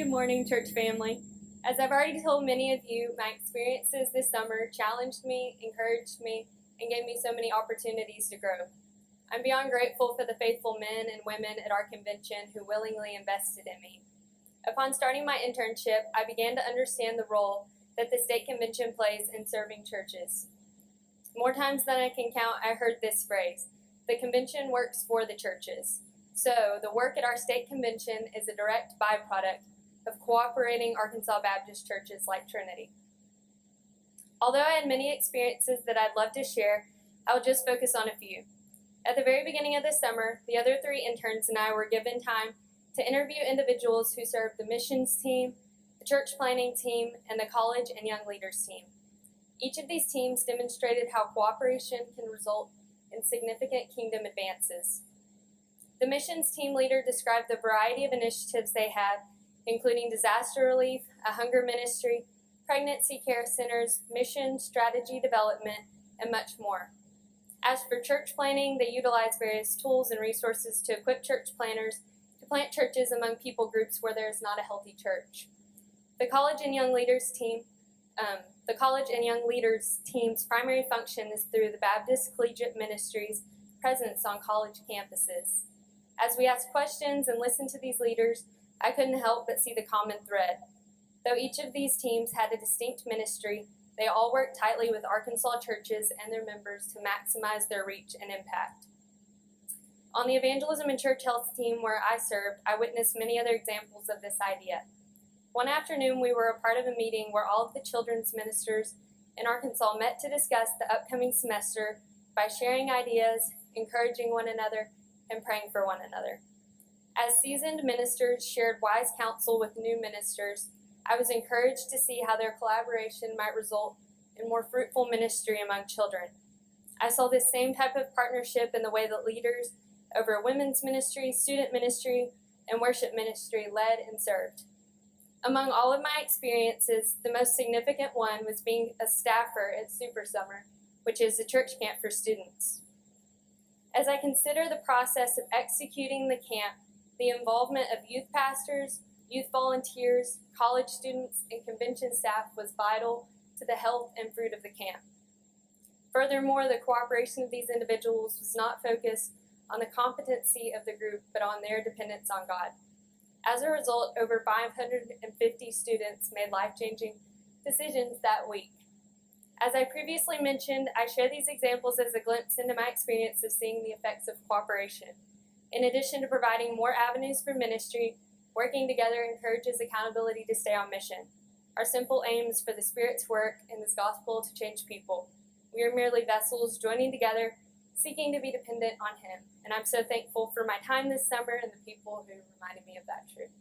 Good morning, church family. As I've already told many of you, my experiences this summer challenged me, encouraged me, and gave me so many opportunities to grow. I'm beyond grateful for the faithful men and women at our convention who willingly invested in me. Upon starting my internship, I began to understand the role that the state convention plays in serving churches. More times than I can count, I heard this phrase: the convention works for the churches. So, the work at our state convention is a direct byproduct of cooperating Arkansas Baptist churches like Trinity. Although I had many experiences that I'd love to share, I'll just focus on a few. At the very beginning of the summer, the other 3 interns and I were given time to interview individuals who served the missions team, the church planning team, and the college and young leaders team. Each of these teams demonstrated how cooperation can result in significant kingdom advances. The missions team leader described the variety of initiatives they had, including disaster relief, a hunger ministry, pregnancy care centers, mission strategy development, and much more. As for church planning, they utilized various tools and resources to equip church planners to plant churches among people groups where there is not a healthy church. The college and young leaders team's primary function is through the Baptist Collegiate Ministry's presence on college campuses. As we asked questions and listened to these leaders, I couldn't help but see the common thread. Though each of these teams had a distinct ministry, they all worked tightly with Arkansas churches and their members to maximize their reach and impact. On the Evangelism and Church Health team where I served, I witnessed many other examples of this idea. One afternoon, we were a part of a meeting where all of the children's ministers in Arkansas met to discuss the upcoming semester by sharing ideas, encouraging one another, and praying for one another. As seasoned ministers shared wise counsel with new ministers, I was encouraged to see how their collaboration might result in more fruitful ministry among children. I saw this same type of partnership in the way that leaders over women's ministry, student ministry, and worship ministry led and served. Among all of my experiences, the most significant one was being a staffer at Super Summer, which is a church camp for students. As I consider the process of executing the camp, the involvement of youth pastors, youth volunteers, college students, and convention staff was vital to the health and fruit of the camp. Furthermore, the cooperation of these individuals was not focused on the competency of the group, but on their dependence on God. As a result, over 550 students made life-changing decisions that week. As I previously mentioned, I share these examples as a glimpse into my experience of seeing the effects of cooperation. In addition to providing more avenues for ministry, working together encourages accountability to stay on mission. Our simple aim is for the Spirit's work in this gospel to change people. We are merely vessels joining together, seeking to be dependent on Him. And I'm so thankful for my time this summer and the people who reminded me of that truth.